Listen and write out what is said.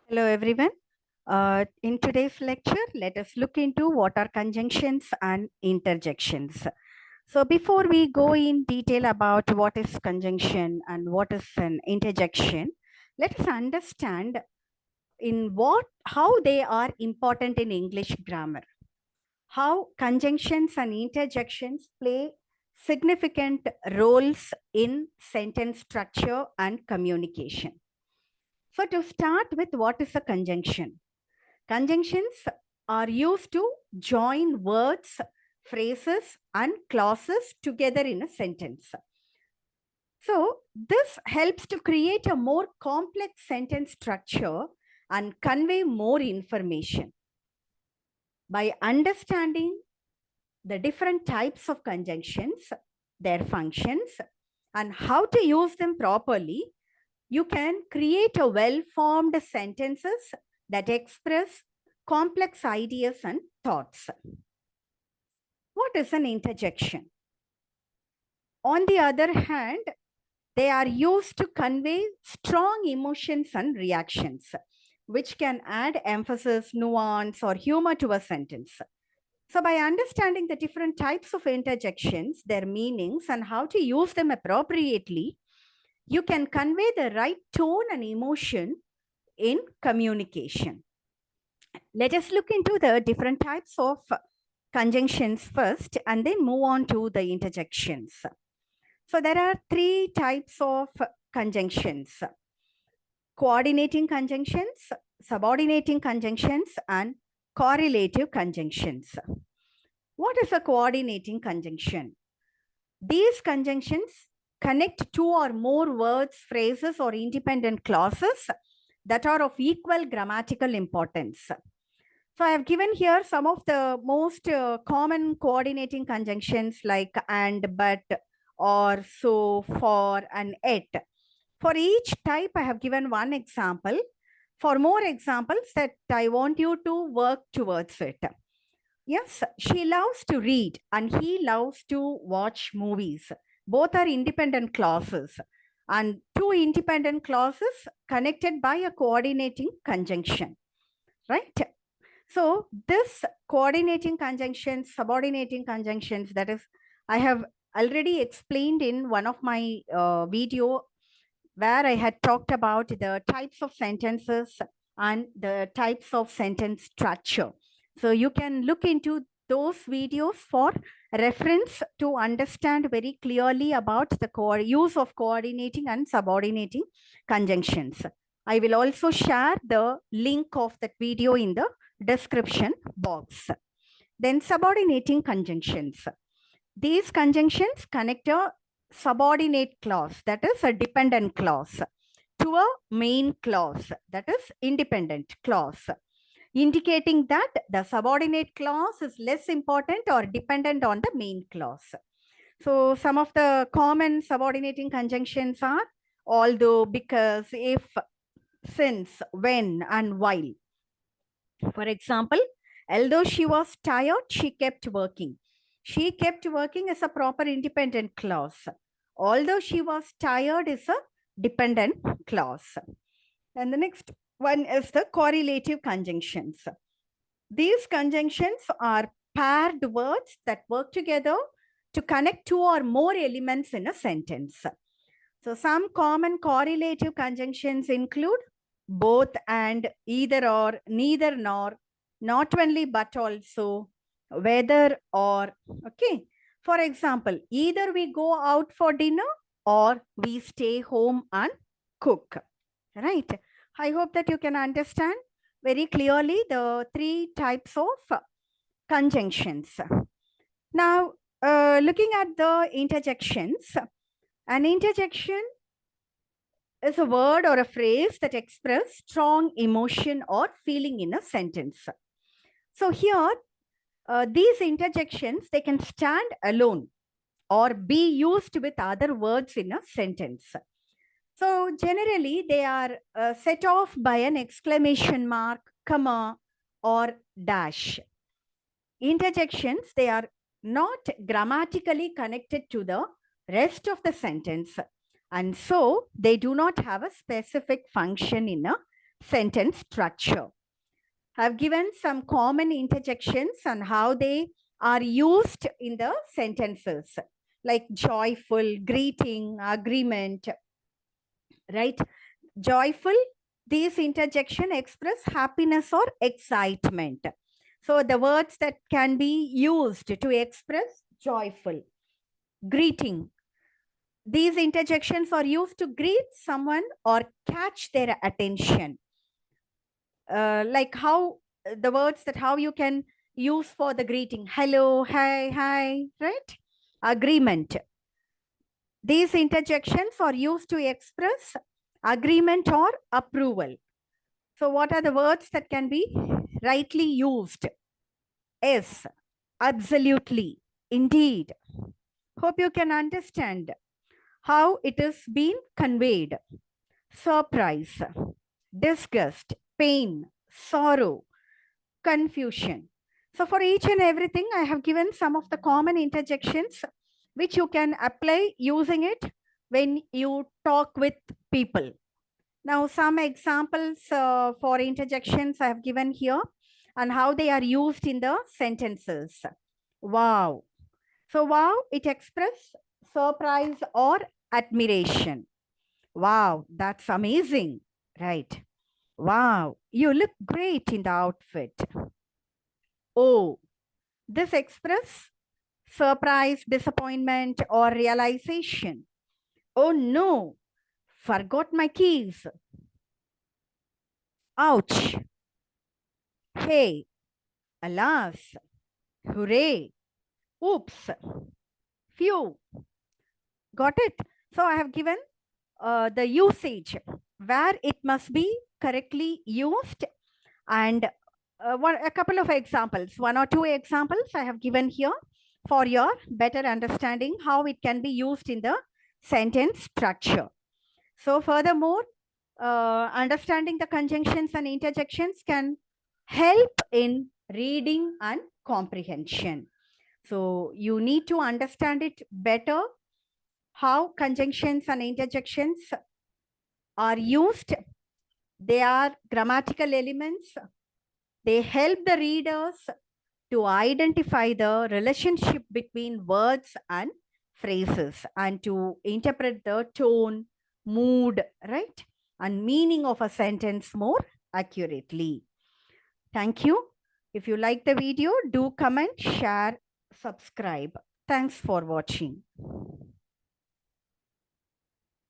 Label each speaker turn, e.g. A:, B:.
A: Hello everyone. In today's lecture, let us look into what are conjunctions and interjections. So before we go in detail about what is conjunction and what is an interjection, let us understand how they are important in English grammar. How conjunctions and interjections play significant roles in sentence structure and communication. So to start with, what is a conjunction? Conjunctions are used to join words, phrases, and clauses together in a sentence. So, this helps to create a more complex sentence structure and convey more information. By understanding the different types of conjunctions, their functions, and how to use them properly, you can create a well-formed sentences that express complex ideas and thoughts. What is an interjection? On the other hand, they are used to convey strong emotions and reactions, which can add emphasis, nuance, or humor to a sentence. So, by understanding the different types of interjections, their meanings, and how to use them appropriately, you can convey the right tone and emotion in communication. Let us look into the different types of conjunctions first and then move on to the interjections. So there are three types of conjunctions: coordinating conjunctions, subordinating conjunctions, and correlative conjunctions. What is a coordinating conjunction? These conjunctions connect two or more words, phrases, or independent clauses that are of equal grammatical importance. So I have given here some of the most common coordinating conjunctions like and, but, or, so, for, and yet. For each type, I have given one example. For more examples that I want you to work towards it. Yes, she loves to read and he loves to watch movies. Both are independent clauses and two independent clauses connected by a coordinating conjunction, right? So this coordinating conjunctions, subordinating conjunctions, that is, I have already explained in one of my video where I had talked about the types of sentences and the types of sentence structure. So you can look into those videos for reference to understand very clearly about the use of coordinating and subordinating conjunctions. I will also share the link of that video in the description box. Then subordinating conjunctions. These conjunctions connect a subordinate clause, that is a dependent clause, to a main clause, that is independent clause, indicating that the subordinate clause is less important or dependent on the main clause. So some of the common subordinating conjunctions are although, because, if, since, when, and while. For example, although she was tired, she kept working. She kept working is a proper independent clause. Although she was tired is a dependent clause. And the next one is the correlative conjunctions. These conjunctions are paired words that work together to connect two or more elements in a sentence. So some common correlative conjunctions include both and, either or, neither nor, not only but also, whether or. Okay. For example, either we go out for dinner or we stay home and cook. Right. I hope that you can understand very clearly the three types of conjunctions. Now, looking at the interjections, an interjection is a word or a phrase that express strong emotion or feeling in a sentence. So here, these interjections, they can stand alone or be used with other words in a sentence. So generally, they are set off by an exclamation mark, comma, or dash. Interjections, they are not grammatically connected to the rest of the sentence, and so they do not have a specific function in a sentence structure. I've given some common interjections and how they are used in the sentences, like joyful, greeting, agreement, right? Joyful, these interjection express happiness or excitement. So the words that can be used to express joyful. Greeting, these interjections are used to greet someone or catch their attention. Like how the words that how you can use for the greeting, hello, hi, right? Agreement, these interjections are used to express agreement or approval. So what are the words that can be rightly used? Yes, absolutely, indeed. Hope you can understand how it is being conveyed. Surprise, disgust, pain, sorrow, confusion. So for each and everything, I have given some of the common interjections which you can apply using it when you talk with people. Now, some examples for interjections I have given here and how they are used in the sentences. Wow. So, wow, it expresses surprise or admiration. Wow, that's amazing, right? Wow, you look great in the outfit. Oh, this expresses surprise, disappointment, or realization. Oh no, forgot my keys. Ouch. Hey, alas, hooray, oops, phew. Got it? So I have given the usage where it must be correctly used, and a couple of examples, one or two examples I have given here for your better understanding how it can be used in the sentence structure. So furthermore, understanding the conjunctions and interjections can help in reading and comprehension. So you need to understand it better, how conjunctions and interjections are used. They are grammatical elements. They help the readers to identify the relationship between words and phrases and to interpret the tone, mood, right? And meaning of a sentence more accurately. Thank you. If you like the video, do comment, share, subscribe. Thanks for watching.